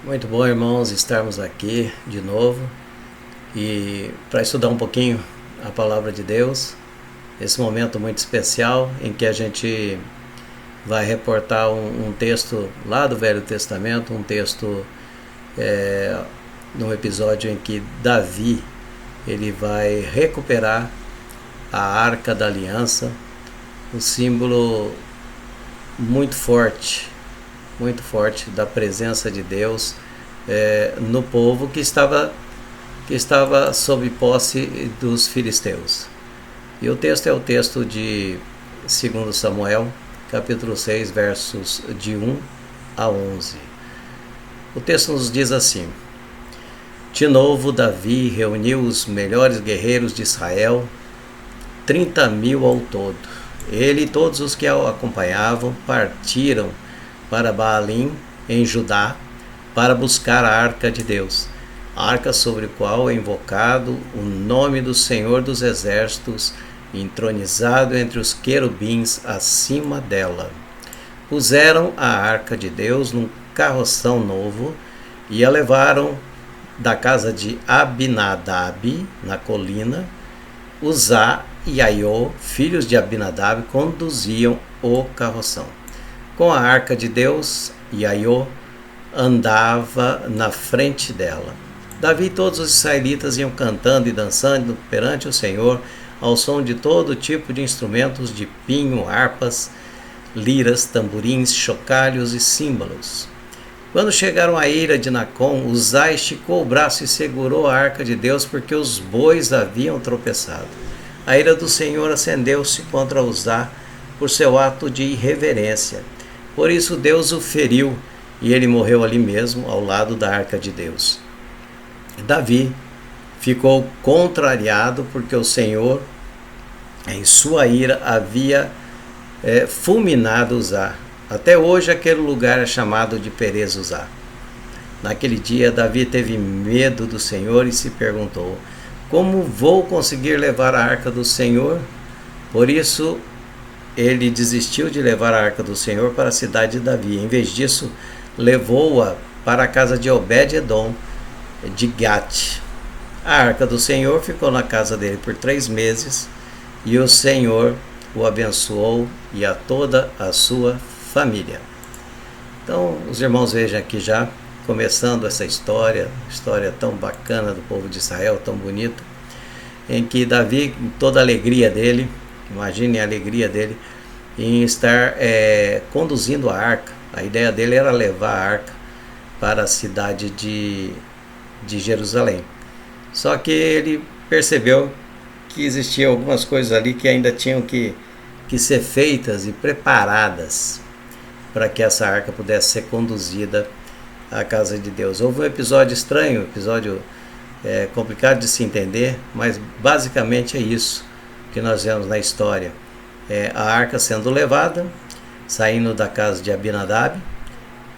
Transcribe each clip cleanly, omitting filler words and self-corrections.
Muito bom, irmãos, estarmos aqui de novo e para estudar um pouquinho a palavra de Deus. Esse momento muito especial em que a gente vai reportar um texto lá do Velho Testamento, um texto num episódio em que Davi ele vai recuperar a Arca da Aliança, um símbolo muito forte da presença de Deus no povo que estava sob posse dos filisteus. E o texto é o texto de 2 Samuel, capítulo 6, versos de 1 a 11. O texto nos diz assim: De novo Davi reuniu os melhores guerreiros de Israel, 30.000 ao todo. Ele e todos os que o acompanhavam partiram para Baalim, em Judá, para buscar a arca de Deus, a arca sobre a qual é invocado o nome do Senhor dos Exércitos, entronizado entre os querubins acima dela. Puseram a arca de Deus num carroção novo e a levaram da casa de Abinadab, na colina. Uzá e Aiô, filhos de Abinadab, conduziam o carroção. Com a arca de Deus, Aiô andava na frente dela. Davi e todos os israelitas iam cantando e dançando perante o Senhor, ao som de todo tipo de instrumentos de pinho, harpas, liras, tamborins, chocalhos e símbolos. Quando chegaram à eira de Nacon, Uzá esticou o braço e segurou a arca de Deus, porque os bois haviam tropeçado. A ira do Senhor acendeu-se contra Uzá por seu ato de irreverência. Por isso Deus o feriu, e ele morreu ali mesmo, ao lado da arca de Deus. Davi ficou contrariado, porque o Senhor, em sua ira, havia fulminado Uzá. Até hoje aquele lugar é chamado de Perez Uzá. Naquele dia Davi teve medo do Senhor e se perguntou: como vou conseguir levar a arca do Senhor? Por isso ele desistiu de levar a arca do Senhor para a cidade de Davi. Em vez disso, levou-a para a casa de Obed-edom de Gate. A arca do Senhor ficou na casa dele por 3 meses, e o Senhor o abençoou e a toda a sua família. Então, os irmãos vejam aqui já, começando essa história tão bacana do povo de Israel, tão bonita, em que Davi, com toda a alegria dele, imagine a alegria dele em estar conduzindo a arca. A ideia dele era levar a arca para a cidade de Jerusalém. Só que ele percebeu que existiam algumas coisas ali que ainda tinham que ser feitas e preparadas para que essa arca pudesse ser conduzida à casa de Deus. Houve um episódio estranho, um episódio complicado de se entender, mas basicamente é isso que nós vemos na história. A arca sendo levada, saindo da casa de Abinadab,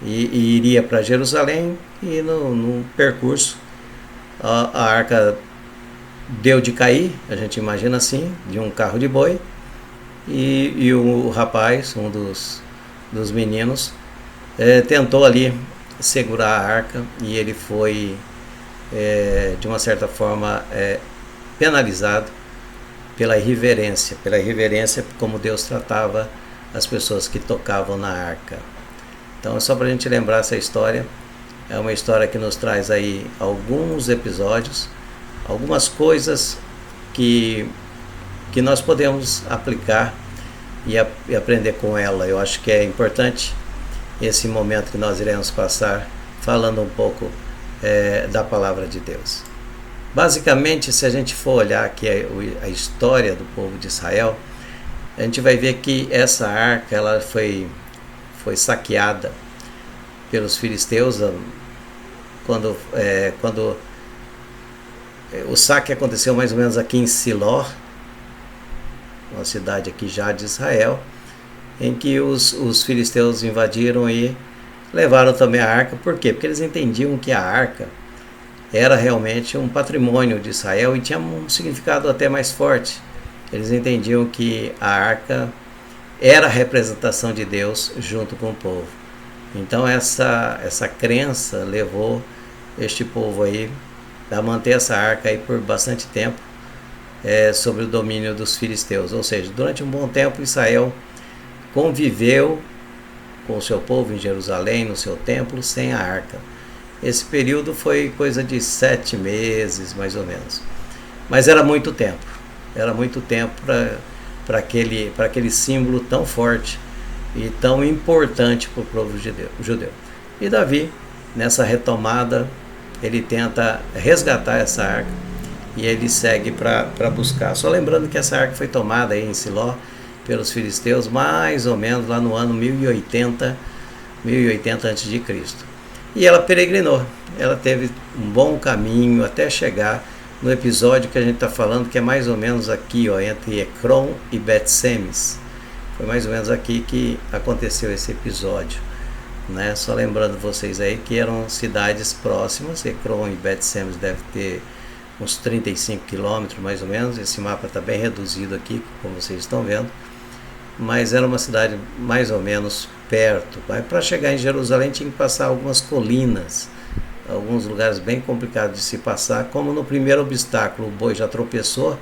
e iria para Jerusalém, e no percurso a arca deu de cair, a gente imagina assim, de um carro de boi, e o rapaz, um dos meninos, tentou ali segurar a arca, e ele foi de uma certa forma penalizado pela irreverência como Deus tratava as pessoas que tocavam na arca. Então é só para a gente lembrar essa história. É uma história que nos traz aí alguns episódios, algumas coisas que nós podemos aplicar e aprender com ela. Eu acho que é importante esse momento que nós iremos passar falando um pouco da palavra de Deus. Basicamente, se a gente for olhar aqui a história do povo de Israel, a gente vai ver que essa arca ela foi saqueada pelos filisteus quando o saque aconteceu mais ou menos aqui em Siló, uma cidade aqui já de Israel, em que os filisteus invadiram e levaram também a arca. Por quê? Porque eles entendiam que a arca era realmente um patrimônio de Israel e tinha um significado até mais forte. Eles entendiam que a arca era a representação de Deus junto com o povo. Então essa crença levou este povo aí a manter essa arca aí por bastante tempo sobre o domínio dos filisteus. Ou seja, durante um bom tempo Israel conviveu com o seu povo em Jerusalém, no seu templo, sem a arca. Esse período foi coisa de 7 meses, mais ou menos. Mas era muito tempo para aquele símbolo tão forte e tão importante para o povo judeu. E Davi, nessa retomada, ele tenta resgatar essa arca e ele segue para buscar. Só lembrando que essa arca foi tomada aí em Siló pelos filisteus mais ou menos lá no ano 1080 a.C. E ela peregrinou, ela teve um bom caminho até chegar no episódio que a gente está falando, que é mais ou menos aqui, ó, entre Ecrom e Bet-Semes. Foi mais ou menos aqui que aconteceu esse episódio, né? Só lembrando vocês aí que eram cidades próximas. Ecrom e Bet-Semes deve ter uns 35 quilômetros mais ou menos. Esse mapa está bem reduzido aqui, como vocês estão vendo, mas era uma cidade mais ou menos perto. Para chegar em Jerusalém tinha que passar algumas colinas, alguns lugares bem complicados de se passar. Como no primeiro obstáculo o boi já tropeçou,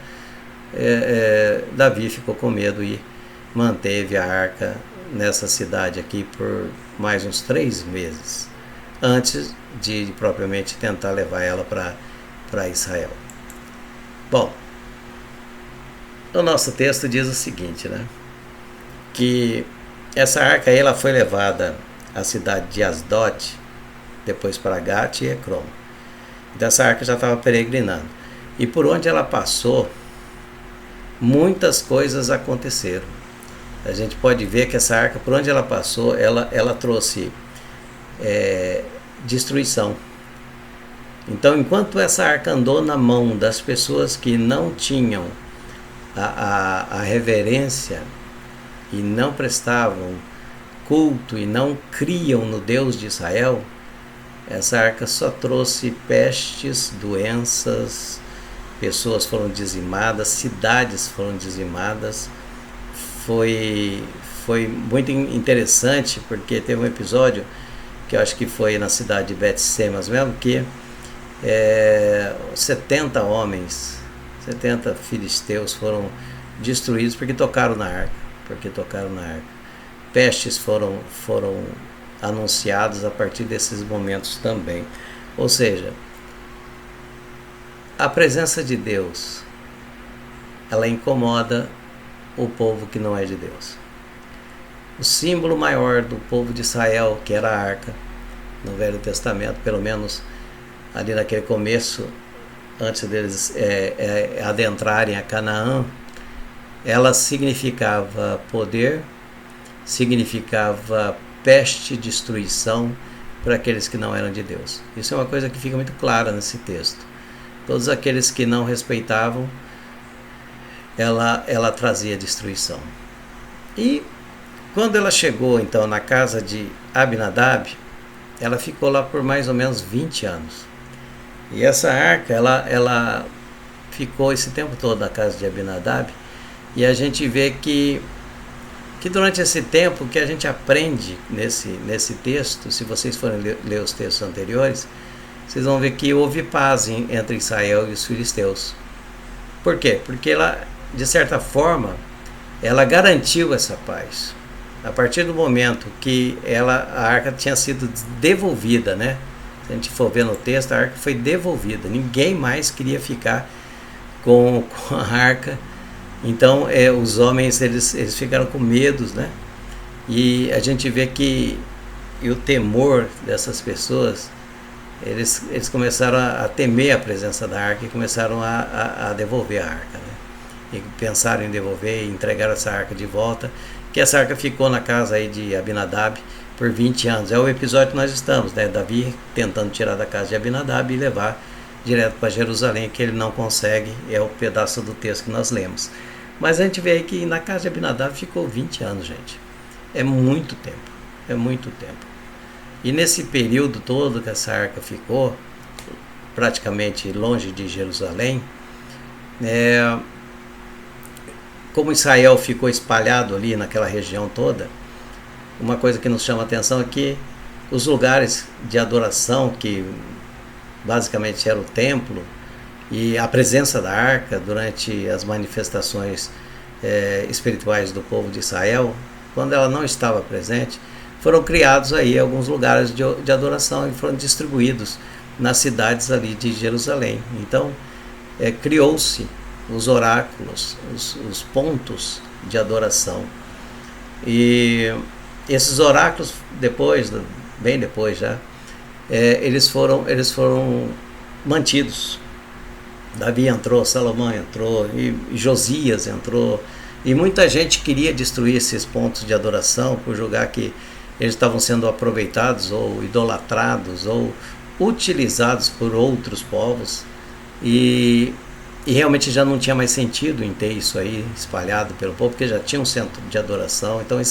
Davi ficou com medo e manteve a arca nessa cidade aqui por mais uns 3 meses, antes de propriamente tentar levar ela para Israel. Bom, o nosso texto diz o seguinte, né? Que essa arca aí, ela foi levada à cidade de Asdod, depois para Gat e Ecrom. Então essa arca já estava peregrinando. E por onde ela passou, muitas coisas aconteceram. A gente pode ver que essa arca, por onde ela passou, ela trouxe destruição. Então, enquanto essa arca andou na mão das pessoas que não tinham a reverência e não prestavam culto e não criam no Deus de Israel, essa arca só trouxe pestes, doenças, pessoas foram dizimadas, cidades foram dizimadas. Foi muito interessante, porque teve um episódio que eu acho que foi na cidade de Bet-Semes mesmo, que 70 homens, 70 filisteus foram destruídos porque tocaram na arca. Pestes foram anunciados a partir desses momentos também. Ou seja, a presença de Deus, ela incomoda o povo que não é de Deus. O símbolo maior do povo de Israel, que era a arca, no Velho Testamento, pelo menos ali naquele começo, antes deles adentrarem a Canaã, ela significava poder, significava peste, destruição para aqueles que não eram de Deus. Isso é uma coisa que fica muito clara nesse texto. Todos aqueles que não respeitavam, ela trazia destruição. E quando ela chegou então na casa de Abinadab, ela ficou lá por mais ou menos 20 anos. E essa arca, ela ficou esse tempo todo na casa de Abinadab. E a gente vê que durante esse tempo, que a gente aprende nesse texto, se vocês forem ler os textos anteriores, vocês vão ver que houve paz entre Israel e os filisteus. Por quê? Porque ela, de certa forma, ela garantiu essa paz. A partir do momento que a arca tinha sido devolvida, né? Se a gente for ver no texto, a arca foi devolvida. Ninguém mais queria ficar com a arca. Então, os homens, eles ficaram com medos, né? E a gente vê que o temor dessas pessoas, eles começaram a temer a presença da arca e começaram a devolver a arca, né? E pensaram em devolver e entregaram essa arca de volta, que essa arca ficou na casa aí de Abinadab por 20 anos. É o episódio que nós estamos, né? Davi tentando tirar da casa de Abinadab e levar direto para Jerusalém, que ele não consegue, é o pedaço do texto que nós lemos. Mas a gente vê aí que na casa de Abinadab ficou 20 anos, gente. É muito tempo, é muito tempo. E nesse período todo que essa arca ficou, praticamente longe de Jerusalém, como Israel ficou espalhado ali naquela região toda, uma coisa que nos chama a atenção é que os lugares de adoração, que basicamente era o templo, e a presença da arca durante as manifestações espirituais do povo de Israel, quando ela não estava presente, foram criados aí alguns lugares de adoração e foram distribuídos nas cidades ali de Jerusalém. Então, criou-se os oráculos, os pontos de adoração. E esses oráculos, bem depois já, eles foram mantidos. Davi entrou, Salomão entrou, e Josias entrou, e muita gente queria destruir esses pontos de adoração por julgar que eles estavam sendo aproveitados ou idolatrados ou utilizados por outros povos, e realmente já não tinha mais sentido em ter isso aí espalhado pelo povo, porque já tinha um centro de adoração. Então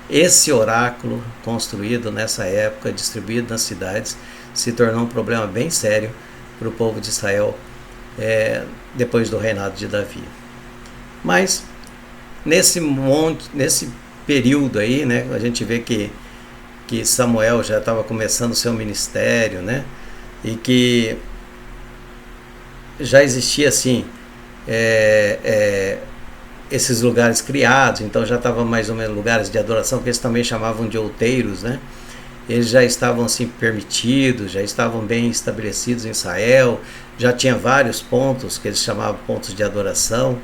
esse oráculo construído nessa época, distribuído nas cidades, se tornou um problema bem sério para o povo de Israel depois do reinado de Davi. Mas nesse período aí, né, a gente vê que Samuel já estava começando o seu ministério, né, e que já existia assim esses lugares criados. Então já estava mais ou menos lugares de adoração, que eles também chamavam de outeiros, né? Eles já estavam assim permitidos, já estavam bem estabelecidos em Israel, já tinha vários pontos que eles chamavam pontos de adoração.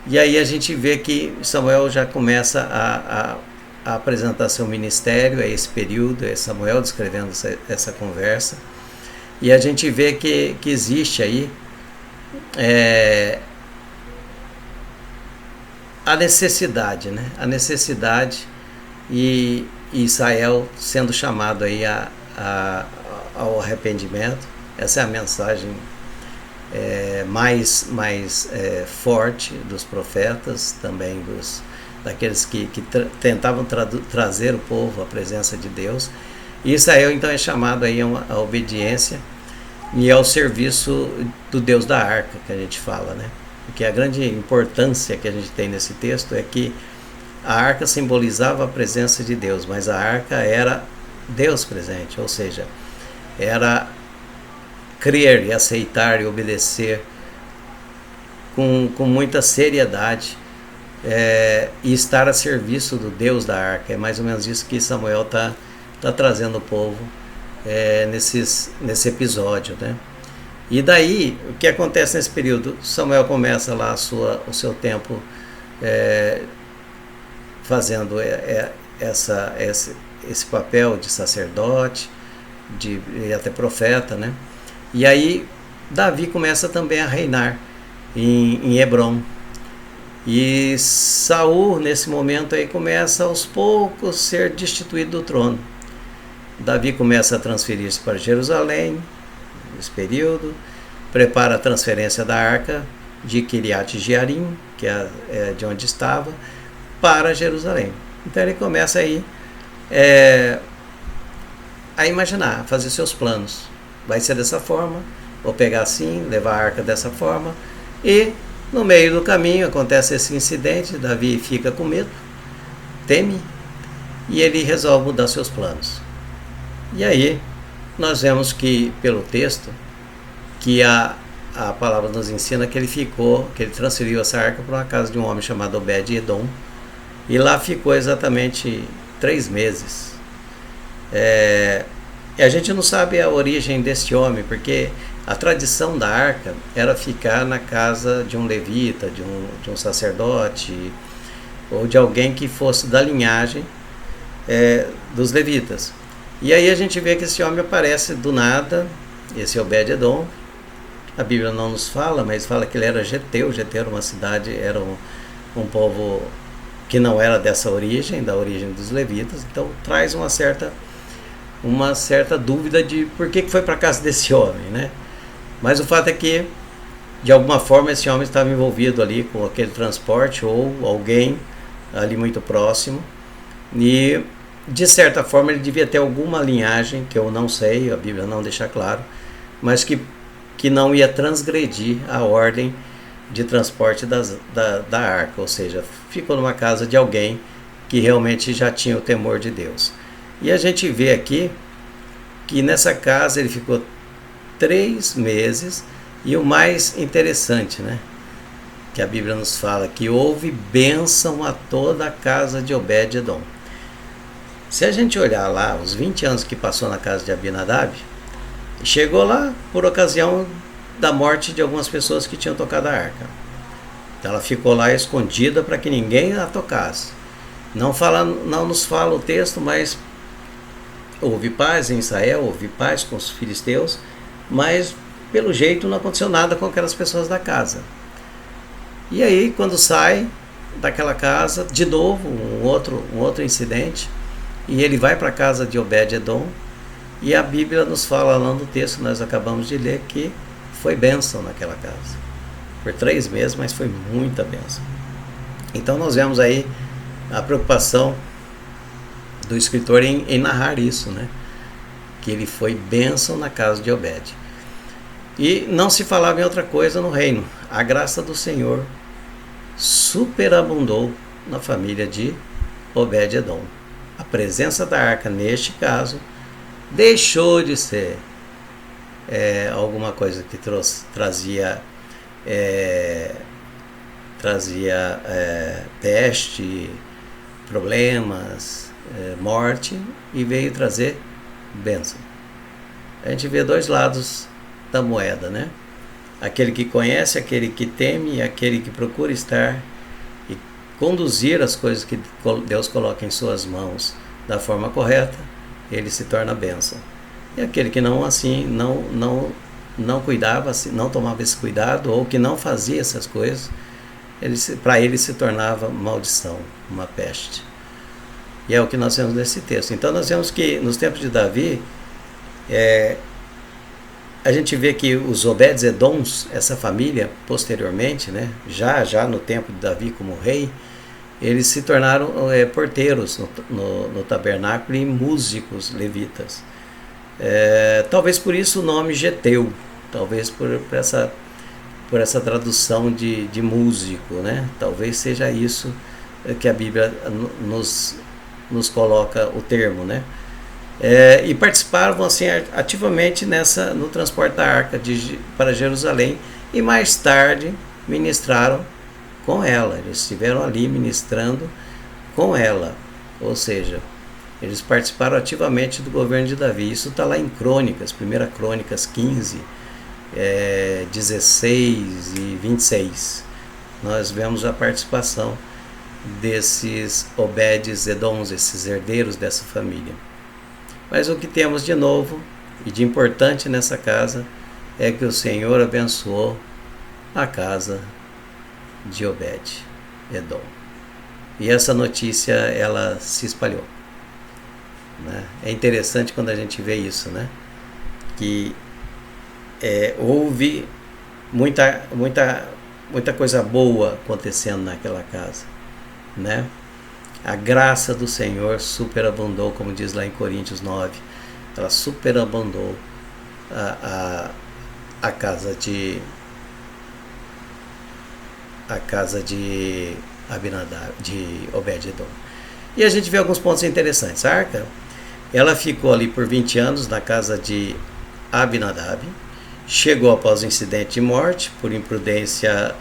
E aí a gente vê que Samuel já começa a apresentar seu ministério, é esse período, é Samuel descrevendo essa conversa, e a gente vê que existe aí a necessidade, né? A necessidade, e Israel sendo chamado aí ao arrependimento. Essa é a mensagem mais forte dos profetas, também daqueles que tentavam trazer o povo à presença de Deus. E Israel então é chamado aí à obediência e ao serviço do Deus da arca, que a gente fala, né? Porque a grande importância que a gente tem nesse texto é que a arca simbolizava a presença de Deus, mas a arca era Deus presente, ou seja, era crer e aceitar e obedecer com muita seriedade, e estar a serviço do Deus da arca. É mais ou menos isso que Samuel está trazendo o povo nesse episódio, né? E daí, o que acontece nesse período? Samuel começa lá o seu tempo fazendo esse papel de sacerdote, e até profeta, né? E aí Davi começa também a reinar em Hebrom. E Saul, nesse momento aí, começa aos poucos a ser destituído do trono. Davi começa a transferir-se para Jerusalém, nesse período, prepara a transferência da arca de Kiriat Jearim, que é de onde estava, para Jerusalém. Então ele começa aí a imaginar, a fazer seus planos. Vai ser dessa forma, vou pegar assim, levar a arca dessa forma. E no meio do caminho acontece esse incidente, Davi fica com medo, teme, e ele resolve mudar seus planos. E aí nós vemos que, pelo texto, que a palavra nos ensina que ele transferiu essa arca para uma casa de um homem chamado Obed-Edom, e lá ficou exatamente 3 meses. E a gente não sabe a origem desse homem, porque a tradição da arca era ficar na casa de um levita, de um sacerdote, ou de alguém que fosse da linhagem dos levitas. E aí a gente vê que esse homem aparece do nada, esse Obed-Edom. A Bíblia não nos fala, mas fala que ele era geteu. Geteu era uma cidade, era um povo que não era dessa origem, da origem dos levitas. Então traz uma certa dúvida de por que foi para casa desse homem, né? Mas o fato é que, de alguma forma, esse homem estava envolvido ali com aquele transporte, ou alguém ali muito próximo, e de certa forma ele devia ter alguma linhagem, que eu não sei, a Bíblia não deixa claro, mas que não ia transgredir a ordem de transporte da arca, ou seja, ficou numa casa de alguém que realmente já tinha o temor de Deus. E a gente vê aqui que nessa casa ele ficou 3 meses, e o mais interessante, né, que a Bíblia nos fala, que houve bênção a toda a casa de Obed-edom. Se a gente olhar lá, os 20 anos que passou na casa de Abinadab, chegou lá por ocasião da morte de algumas pessoas que tinham tocado a arca. Então ela ficou lá escondida para que ninguém a tocasse. Não nos fala o texto, mas houve paz em Israel, houve paz com os filisteus, mas pelo jeito não aconteceu nada com aquelas pessoas da casa. E aí, quando sai daquela casa, de novo um outro incidente, e ele vai para a casa de Obed-edom, e a Bíblia nos fala lá no texto que nós acabamos de ler que foi bênção naquela casa. Por 3 meses, mas foi muita bênção. Então nós vemos aí a preocupação do escritor em narrar isso, né? Que ele foi bênção na casa de Obed. E não se falava em outra coisa no reino. A graça do Senhor superabundou na família de Obed-edom. A presença da arca, neste caso, deixou de ser alguma coisa que trazia peste, problemas, morte, e veio trazer bênção. A gente vê 2 lados da moeda, né? Aquele que conhece, aquele que teme, e aquele que procura estar e conduzir as coisas que Deus coloca em suas mãos da forma correta, ele se torna bênção. E aquele que não cuidava, não tomava esse cuidado, ou que não fazia essas coisas, para ele se tornava maldição, uma peste. E é o que nós vemos nesse texto. Então nós vemos que nos tempos de Davi, a gente vê que os Obed-edoms, essa família, posteriormente, né, já no tempo de Davi como rei, eles se tornaram porteiros no tabernáculo e músicos levitas. Talvez por isso o nome Geteu, talvez por essa tradução de músico, né? Talvez seja isso que a Bíblia nos coloca o termo, né? E participavam assim ativamente no transporte da arca para Jerusalém, e mais tarde ministraram com ela. Eles estiveram ali ministrando com ela, ou seja, eles participaram ativamente do governo de Davi. Isso está lá em Crônicas, 1 Crônicas 15, 16 e 26. Nós vemos a participação desses Obed-edoms, esses herdeiros dessa família. Mas o que temos de novo e de importante nessa casa é que o Senhor abençoou a casa de Obed-edom. E essa notícia, ela se espalhou, né? É interessante quando a gente vê isso, né? Que houve muita coisa boa acontecendo naquela casa, né? A graça do Senhor superabundou, como diz lá em Coríntios 9. Ela superabundou a casa de Abinadab, de Obed-edom. E a gente vê alguns pontos interessantes. A arca, ela ficou ali por 20 anos na casa de Abinadab. Chegou após o incidente de morte por imprudência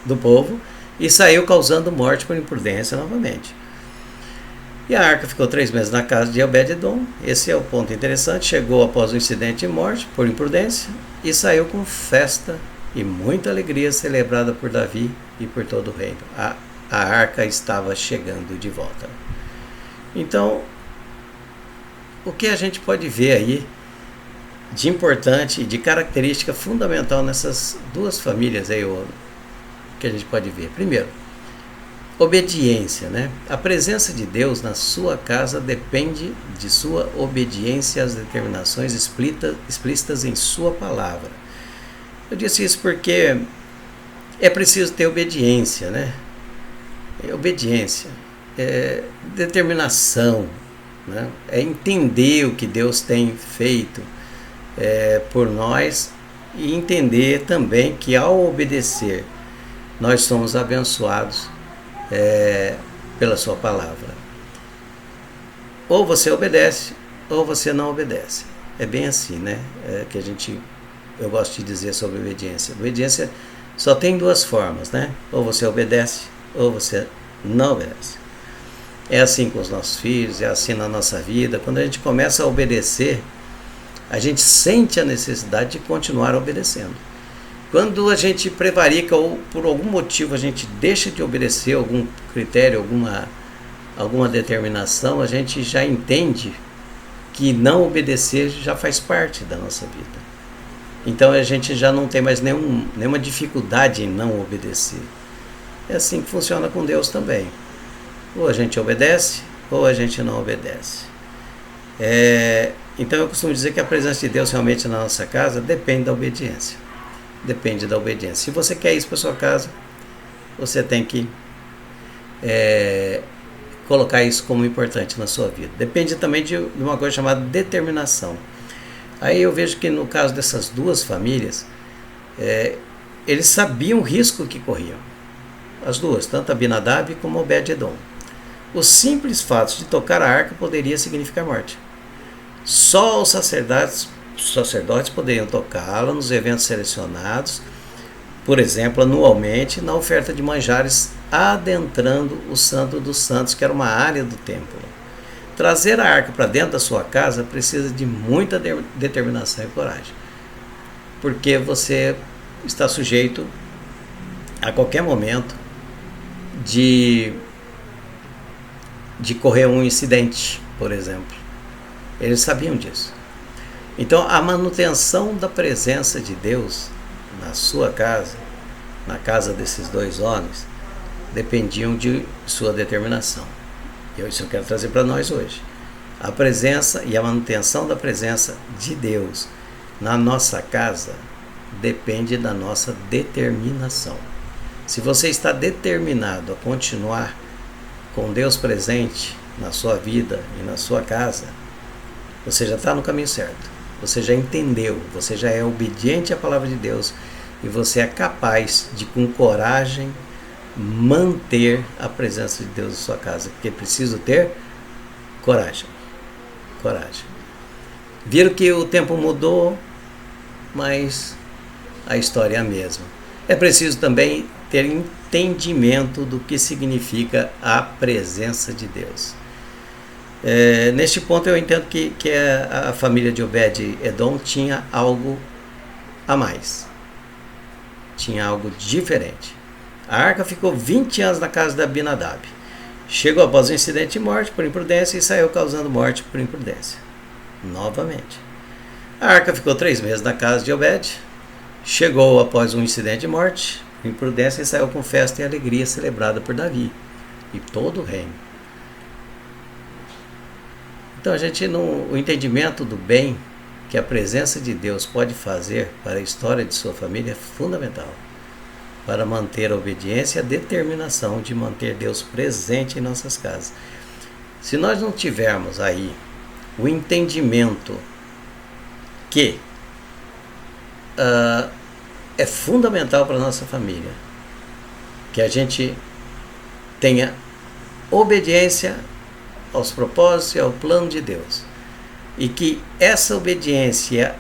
do povo, e saiu causando morte por imprudência novamente. E a arca ficou 3 meses na casa de Obed-edom. Esse é o ponto interessante. Chegou após o incidente de morte por imprudência, e saiu com festa e muita alegria, celebrada por Davi e por todo o reino. A arca estava chegando de volta. Então, o que a gente pode ver aí de importante e de característica fundamental nessas 2 famílias aí, que a gente pode ver? Primeiro, obediência, né? A presença de Deus na sua casa depende de sua obediência às determinações explícitas em sua palavra. Eu disse isso porque é preciso ter obediência, né? Obediência, determinação, né? É entender o que Deus tem feito por nós, e entender também que ao obedecer nós somos abençoados pela sua palavra. ou você obedece ou você não obedece. É bem assim, né? Eu gosto de dizer sobre obediência. Obediência só tem duas formas, né? Ou você obedece ou você não obedece. É assim com os nossos filhos, é assim na nossa vida. Quando a gente começa a obedecer, a gente sente a necessidade de continuar obedecendo. Quando a gente prevarica ou por algum motivo a gente deixa de obedecer algum critério, alguma determinação, a gente já entende que não obedecer já faz parte da nossa vida. Então a gente já não tem mais nenhuma dificuldade em não obedecer. É assim que funciona com Deus também. Ou a gente obedece, ou a gente não obedece. Então eu costumo dizer que a presença de Deus realmente na nossa casa depende da obediência. Depende da obediência. Se você quer isso para sua casa, você tem que colocar isso como importante na sua vida. Depende também de uma coisa chamada determinação. Aí eu vejo que no caso dessas duas famílias, eles sabiam o risco que corriam. As duas, tanto Abinadab como Obed-Edom. Os simples fatos de tocar a arca poderia significar morte. Só os sacerdotes poderiam tocá-la nos eventos selecionados, por exemplo, anualmente, na oferta de manjares, adentrando o Santo dos Santos, que era uma área do templo. Trazer a arca para dentro da sua casa precisa de muita determinação e coragem, porque você está sujeito a qualquer momento de correr um incidente, por exemplo. Eles sabiam disso. Então, a manutenção da presença de Deus na sua casa, na casa desses dois homens, dependiam de sua determinação. Isso eu quero trazer para nós hoje. A presença e a manutenção da presença de Deus na nossa casa depende da nossa determinação. Se você está determinado a continuar com Deus presente na sua vida e na sua casa, você já está no caminho certo. Você já entendeu, você já é obediente à palavra de Deus e você é capaz de, com coragem, manter a presença de Deus em sua casa, porque é preciso ter coragem. Coragem. Viram que o tempo mudou, mas a história é a mesma. É preciso também ter entendimento do que significa a presença de Deus. Neste ponto eu entendo que a família de Obed-Edom tinha algo a mais. Tinha algo diferente. A arca ficou 20 anos na casa de Abinadab. Chegou após um incidente de morte por imprudência e saiu causando morte por imprudência. Novamente. A arca ficou 3 meses na casa de Obed. Chegou após um incidente de morte por imprudência e saiu com festa e alegria celebrada por Davi e todo o reino. Então o entendimento do bem que a presença de Deus pode fazer para a história de sua família é fundamental para manter a obediência e a determinação de manter Deus presente em nossas casas. Se nós não tivermos aí o entendimento que é fundamental para a nossa família, que a gente tenha obediência aos propósitos e ao plano de Deus, e que essa obediência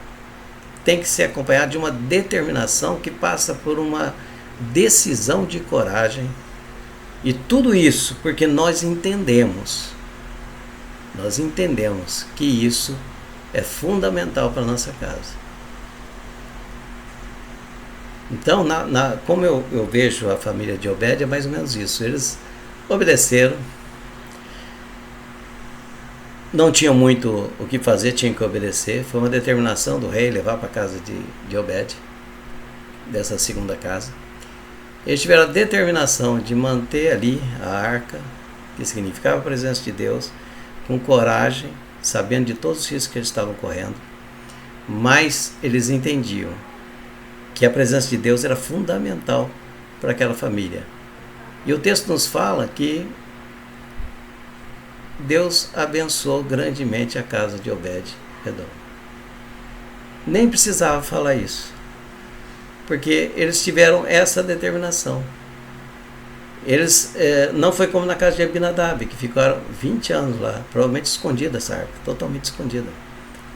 tem que ser acompanhada de uma determinação que passa por uma decisão de coragem, e tudo isso porque nós entendemos que isso é fundamental para a nossa casa. Então, como eu vejo a família de Obed, é mais ou menos isso. Eles obedeceram, não tinham muito o que fazer, tinham que obedecer. Foi uma determinação do rei levar para a casa de Obed, dessa segunda casa. Eles tiveram a determinação de manter ali a arca, que significava a presença de Deus, com coragem, sabendo de todos os riscos que eles estavam correndo, mas eles entendiam que a presença de Deus era fundamental para aquela família. E o texto nos fala que Deus abençoou grandemente a casa de Obed-Edom. Nem precisava falar isso, porque eles tiveram essa determinação. Eles não foi como na casa de Abinadab, que ficaram 20 anos lá, provavelmente escondida essa arca, totalmente escondida,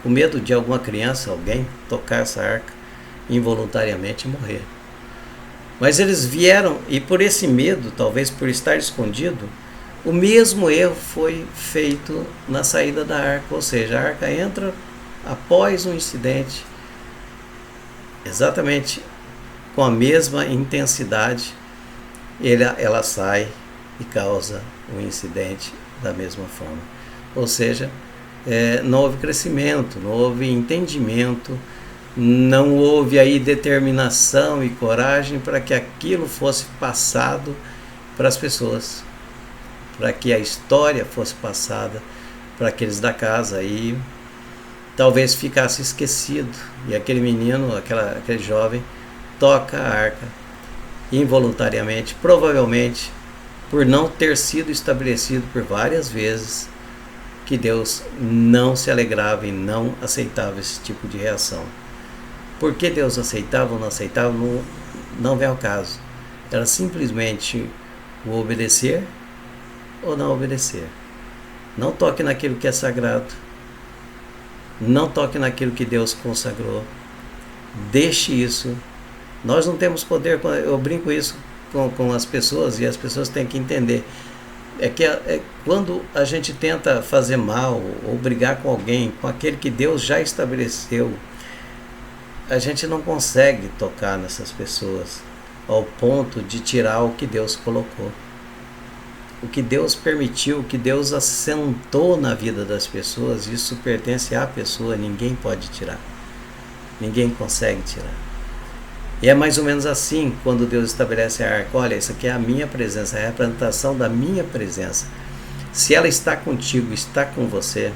com medo de alguma criança, alguém tocar essa arca involuntariamente e morrer. Mas eles vieram, e por esse medo, talvez por estar escondido, o mesmo erro foi feito na saída da arca, ou seja, a arca entra após um incidente, exatamente com a mesma intensidade, ela sai e causa um incidente da mesma forma. Ou seja, não houve crescimento, não houve entendimento, não houve aí determinação e coragem para que aquilo fosse passado para as pessoas, para que a história fosse passada para aqueles da casa, e talvez ficasse esquecido, e aquele menino, aquele jovem toca a arca involuntariamente, provavelmente por não ter sido estabelecido por várias vezes que Deus não se alegrava e não aceitava esse tipo de reação. Por que Deus aceitava ou não aceitava, não vem ao caso. Era simplesmente o obedecer ou não obedecer. Não toque naquilo que é sagrado. Não toque naquilo que Deus consagrou. Deixe isso. Nós não temos poder, eu brinco isso com as pessoas, e as pessoas têm que entender. Quando a gente tenta fazer mal ou brigar com alguém, com aquele que Deus já estabeleceu, a gente não consegue tocar nessas pessoas ao ponto de tirar o que Deus colocou. O que Deus permitiu, o que Deus assentou na vida das pessoas, isso pertence à pessoa, ninguém pode tirar. Ninguém consegue tirar. E é mais ou menos assim quando Deus estabelece a arca. Olha, isso aqui é a minha presença, é a representação da minha presença. Se ela está contigo, está com você,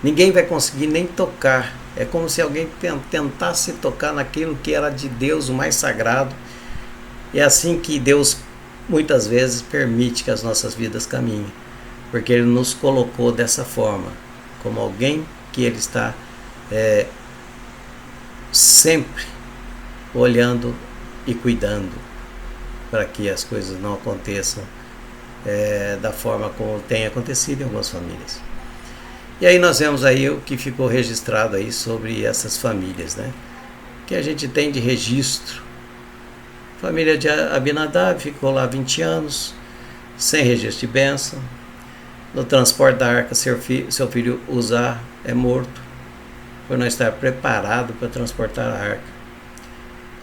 ninguém vai conseguir nem tocar. É como se alguém tentasse tocar naquilo que era de Deus, o mais sagrado. E é assim que Deus muitas vezes permite que as nossas vidas caminhem, porque Ele nos colocou dessa forma, como alguém que Ele está sempre olhando e cuidando para que as coisas não aconteçam da forma como tem acontecido em algumas famílias. E aí nós vemos aí o que ficou registrado aí sobre essas famílias, né? Que a gente tem de registro. A família de Abinadab ficou lá 20 anos, sem registro de bênção. No transporte da arca, seu filho Uzá é morto, por não estar preparado para transportar a arca.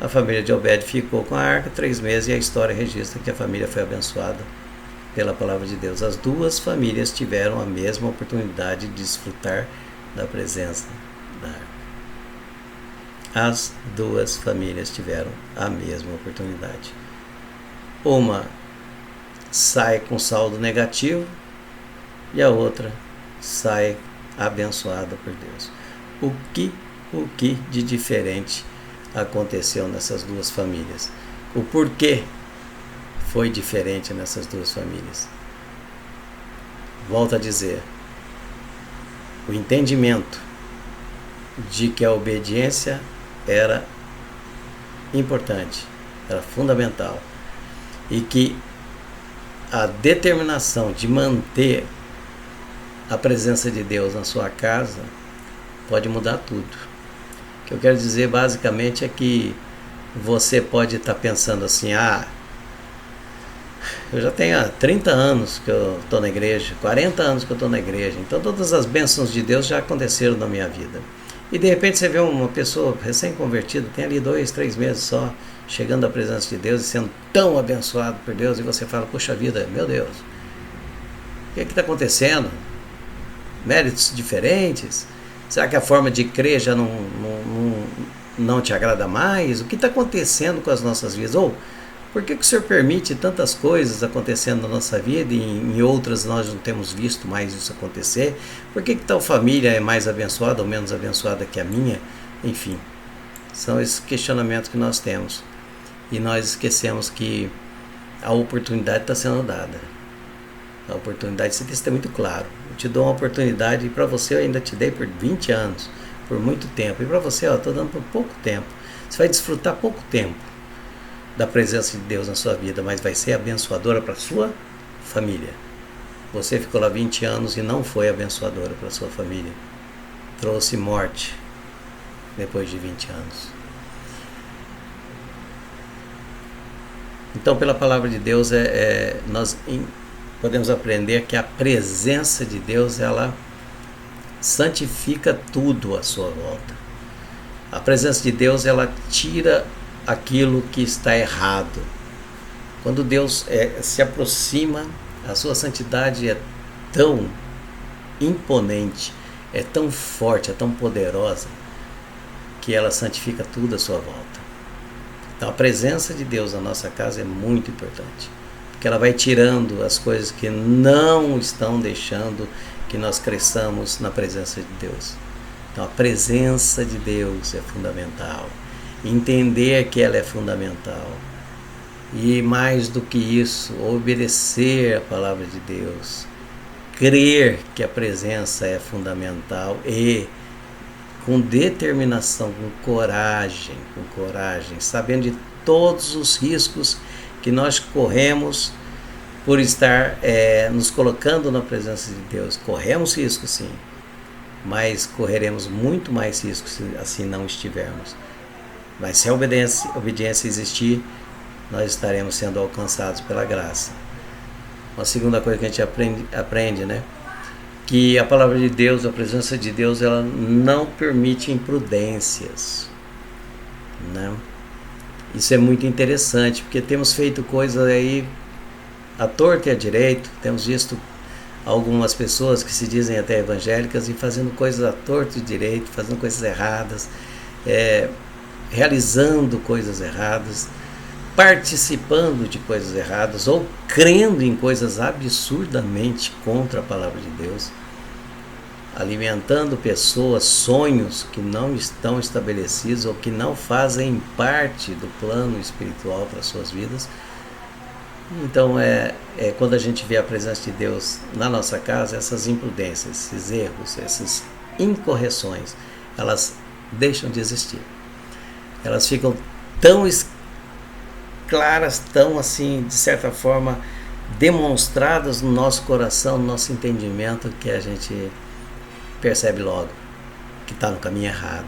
A família de Obed ficou com a arca 3 meses, e a história registra que a família foi abençoada pela palavra de Deus. As duas famílias tiveram a mesma oportunidade de desfrutar da presença da arca. As duas famílias tiveram a mesma oportunidade. Uma sai com saldo negativo e a outra sai abençoada por Deus. O que de diferente aconteceu nessas duas famílias? O porquê foi diferente nessas duas famílias? Volto a dizer, o entendimento de que a obediência era importante, era fundamental, e que a determinação de manter a presença de Deus na sua casa pode mudar tudo. O que eu quero dizer basicamente é que você pode estar pensando assim: eu já tenho 30 anos que eu estou na igreja, 40 anos que eu estou na igreja, então todas as bênçãos de Deus já aconteceram na minha vida. E de repente você vê uma pessoa recém-convertida, tem ali 2, 3 meses só, chegando à presença de Deus e sendo tão abençoado por Deus, e você fala: puxa vida, meu Deus, o que está acontecendo? Méritos diferentes? Será que a forma de crer já não te agrada mais? O que está acontecendo com as nossas vidas? Ou por que o Senhor permite tantas coisas acontecendo na nossa vida e em outras nós não temos visto mais isso acontecer? Por que tal família é mais abençoada ou menos abençoada que a minha? Enfim, são esses questionamentos que nós temos. E nós esquecemos que a oportunidade está sendo dada. A oportunidade, esse texto é muito claro. Eu te dou uma oportunidade, e para você eu ainda te dei por 20 anos, por muito tempo. E para você, estou dando por pouco tempo. Você vai desfrutar pouco tempo. da presença de Deus na sua vida, mas vai ser abençoadora para a sua família. Você ficou lá 20 anos e não foi abençoadora para a sua família. Trouxe morte depois de 20 anos. Então, pela palavra de Deus, nós podemos aprender que a presença de Deus, ela santifica tudo à sua volta. A presença de Deus, ela tira aquilo que está errado. Quando Deus se aproxima, a sua santidade é tão imponente, é tão forte, é tão poderosa, que ela santifica tudo à sua volta. Então a presença de Deus na nossa casa é muito importante, porque ela vai tirando as coisas que não estão deixando que nós cresçamos na presença de Deus. Então a presença de Deus é fundamental, entender que ela é fundamental, e mais do que isso, obedecer a palavra de Deus, crer que a presença é fundamental e com determinação, com coragem, sabendo de todos os riscos que nós corremos por estar nos colocando na presença de Deus. Corremos riscos, sim, mas correremos muito mais riscos se assim não estivermos. Mas se a obediência existir, nós estaremos sendo alcançados pela graça. Uma segunda coisa que a gente aprende, né? Que a palavra de Deus, a presença de Deus, ela não permite imprudências, né? Isso é muito interessante, porque temos feito coisas aí à torta e à direito, temos visto algumas pessoas que se dizem até evangélicas e fazendo coisas à torta e direito, fazendo coisas erradas, realizando coisas erradas, participando de coisas erradas ou crendo em coisas absurdamente contra a palavra de Deus, alimentando pessoas, sonhos que não estão estabelecidos ou que não fazem parte do plano espiritual para as suas vidas. Então quando a gente vê a presença de Deus na nossa casa, essas imprudências, esses erros, essas incorreções, elas deixam de existir. Elas ficam tão claras, tão assim, de certa forma, demonstradas no nosso coração, no nosso entendimento, que a gente percebe logo que está no caminho errado.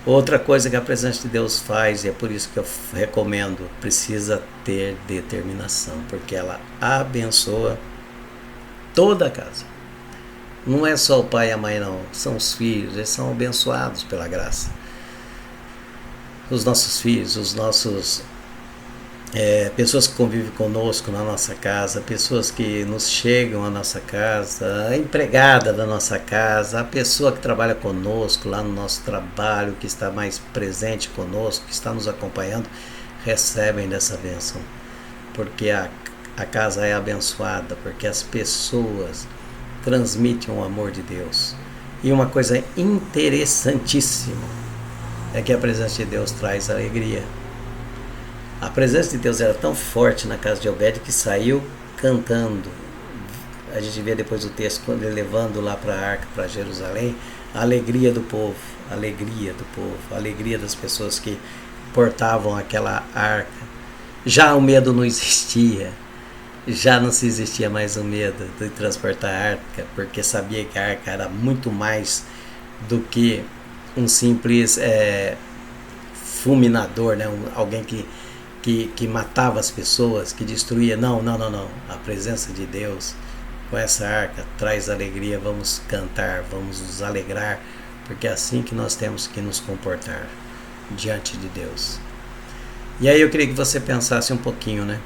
Outra coisa que a presença de Deus faz, e é por isso que eu recomendo, precisa ter determinação, porque ela abençoa toda a casa. Não é só o pai e a mãe, não, são os filhos, eles são abençoados pela graça. Os nossos filhos, os nossos pessoas que convivem conosco na nossa casa, pessoas que nos chegam à nossa casa, a empregada da nossa casa, a pessoa que trabalha conosco lá no nosso trabalho, que está mais presente conosco, que está nos acompanhando, recebem dessa bênção, porque a casa é abençoada, porque as pessoas transmitem o amor de Deus. E uma coisa interessantíssima é que a presença de Deus traz alegria. A presença de Deus era tão forte na casa de Obed que saiu cantando. A gente vê depois o texto, quando ele levando lá para a arca, para Jerusalém, a alegria do povo, a alegria das pessoas que portavam aquela arca. Já o medo não existia, já não se existia mais o medo de transportar a arca, porque sabia que a arca era muito mais do que um simples fulminador, né? Alguém que matava as pessoas, que destruía. Não. A presença de Deus com essa arca traz alegria. Vamos cantar, vamos nos alegrar, porque é assim que nós temos que nos comportar diante de Deus. E aí eu queria que você pensasse um pouquinho, né?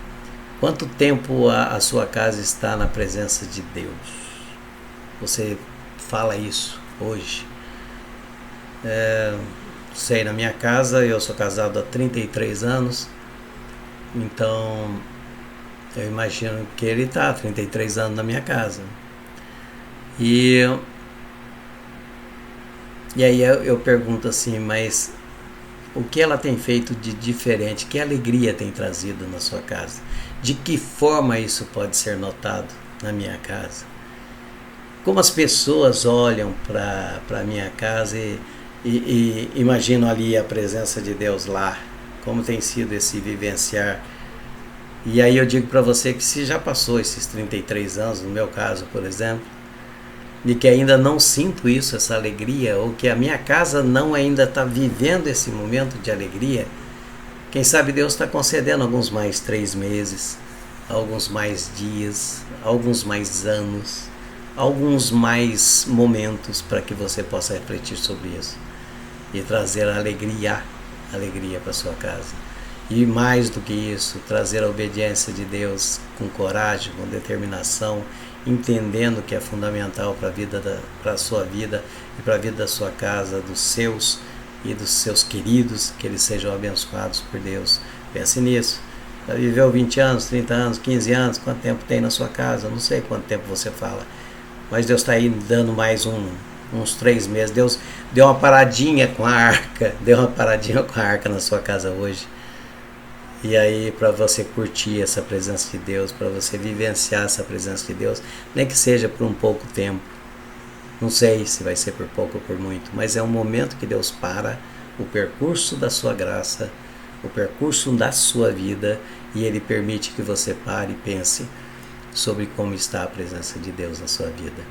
Quanto tempo a sua casa está na presença de Deus? Você fala isso hoje? Sei, na minha casa, eu sou casado há 33 anos, então eu imagino que ele está há 33 anos na minha casa. E aí eu pergunto assim, mas o que ela tem feito de diferente? Que alegria tem trazido na sua casa? De que forma isso pode ser notado na minha casa? Como as pessoas olham para a minha casa e imaginam ali a presença de Deus lá, como tem sido esse vivenciar. E aí eu digo para você que se já passou esses 33 anos, no meu caso, por exemplo, de que ainda não sinto isso, essa alegria, ou que a minha casa não ainda está vivendo esse momento de alegria, quem sabe Deus está concedendo alguns mais 3 meses, alguns mais dias, alguns mais anos, alguns mais momentos para que você possa refletir sobre isso e trazer alegria para sua casa. E mais do que isso, trazer a obediência de Deus com coragem, com determinação, entendendo que é fundamental para a sua vida e para a vida da sua casa, dos seus e dos seus queridos, que eles sejam abençoados por Deus. Pense nisso. Já viveu 20 anos, 30 anos, 15 anos, quanto tempo tem na sua casa? Não sei quanto tempo você fala, mas Deus está aí dando mais uns 3 meses. Deus deu uma paradinha com a arca, na sua casa hoje. E aí, para você curtir essa presença de Deus, para você vivenciar essa presença de Deus, nem que seja por um pouco tempo, não sei se vai ser por pouco ou por muito, mas é um momento que Deus para o percurso da sua graça, o percurso da sua vida, e Ele permite que você pare e pense sobre como está a presença de Deus na sua vida.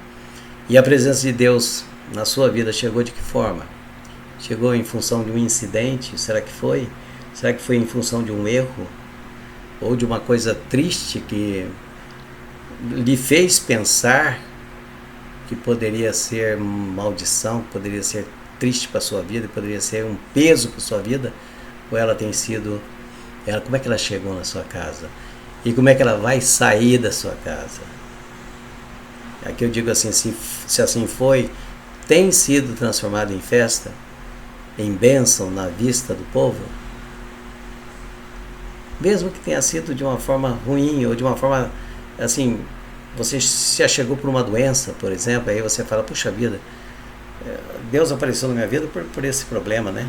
E a presença de Deus na sua vida chegou de que forma? Chegou em função de um incidente? Será que foi? Será que foi em função de um erro? Ou de uma coisa triste que lhe fez pensar que poderia ser maldição, poderia ser triste para a sua vida, poderia ser um peso para a sua vida? Ou ela tem sido... como é que ela chegou na sua casa? E como é que ela vai sair da sua casa? Aqui eu digo assim, se assim foi, tem sido transformado em festa, em bênção na vista do povo? Mesmo que tenha sido de uma forma ruim, ou de uma forma, assim, você se achegou por uma doença, por exemplo, aí você fala, puxa vida, Deus apareceu na minha vida por esse problema, né?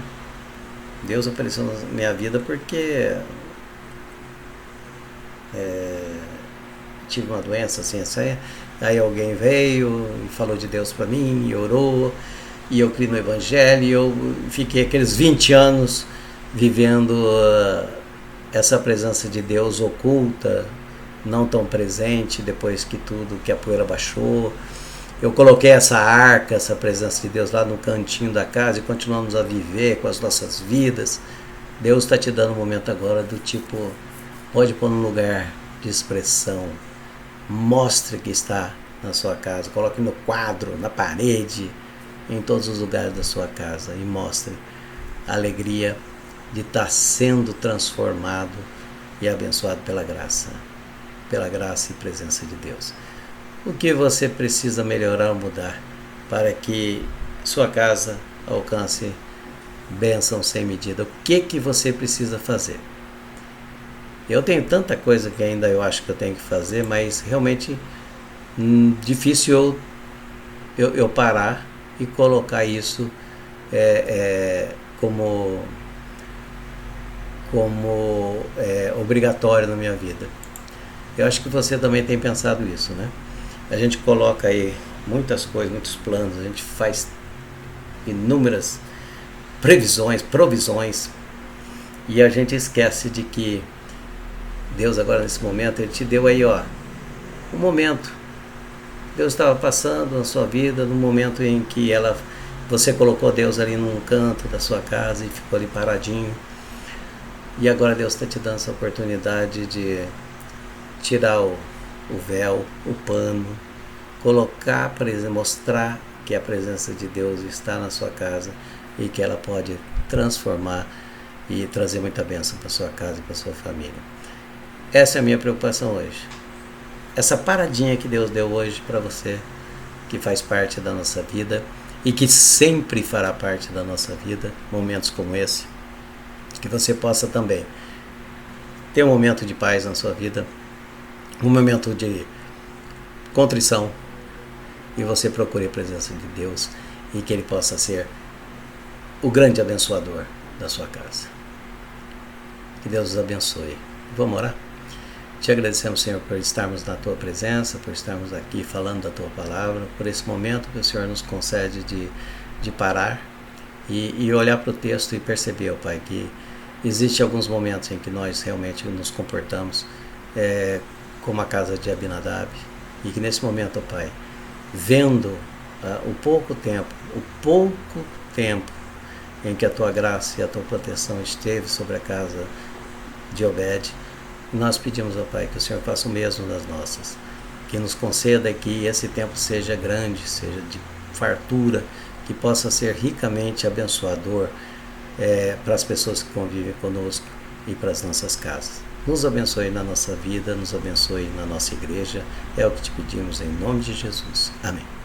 Deus apareceu na minha vida porque tive uma doença, assim, aí alguém veio e falou de Deus para mim, e orou, e eu criei no Evangelho, e eu fiquei aqueles 20 anos vivendo... essa presença de Deus oculta, não tão presente, depois que a poeira baixou. Eu coloquei essa arca, essa presença de Deus lá no cantinho da casa e continuamos a viver com as nossas vidas. Deus está te dando um momento agora do tipo, pode pôr num lugar de expressão, mostre que está na sua casa, coloque no quadro, na parede, em todos os lugares da sua casa e mostre a alegria de estar sendo transformado e abençoado pela graça e presença de Deus. O que você precisa melhorar ou mudar para que sua casa alcance bênção sem medida? O que você precisa fazer? Eu tenho tanta coisa que ainda eu acho que eu tenho que fazer, mas realmente difícil eu parar e colocar isso como obrigatório na minha vida. Eu acho que você também tem pensado isso, né? A gente coloca aí muitas coisas, muitos planos, a gente faz inúmeras provisões, e a gente esquece de que Deus agora nesse momento, Ele te deu aí, um momento. Deus estava passando na sua vida, no momento em que você colocou Deus ali num canto da sua casa e ficou ali paradinho. E agora Deus está te dando essa oportunidade de tirar o véu, o pano, colocar, mostrar que a presença de Deus está na sua casa e que ela pode transformar e trazer muita bênção para sua casa e para sua família. Essa é a minha preocupação hoje. Essa paradinha que Deus deu hoje para você, que faz parte da nossa vida e que sempre fará parte da nossa vida, momentos como esse, que você possa também ter um momento de paz na sua vida, um momento de contrição, e você procure a presença de Deus e que Ele possa ser o grande abençoador da sua casa. Que Deus os abençoe. Vamos orar? Te agradecemos, Senhor, por estarmos na Tua presença, por estarmos aqui falando da Tua palavra, por esse momento que o Senhor nos concede de parar e olhar para o texto e perceber, ó Pai, que Existem alguns momentos em que nós realmente nos comportamos como a casa de Abinadab, e que nesse momento, ó Pai, vendo o pouco tempo em que a Tua graça e a Tua proteção esteve sobre a casa de Obed, nós pedimos, ó Pai, que o Senhor faça o mesmo nas nossas, que nos conceda que esse tempo seja grande, seja de fartura, que possa ser ricamente abençoador para as pessoas que convivem conosco e para as nossas casas. Nos abençoe na nossa vida, nos abençoe na nossa igreja, é o que te pedimos em nome de Jesus. Amém.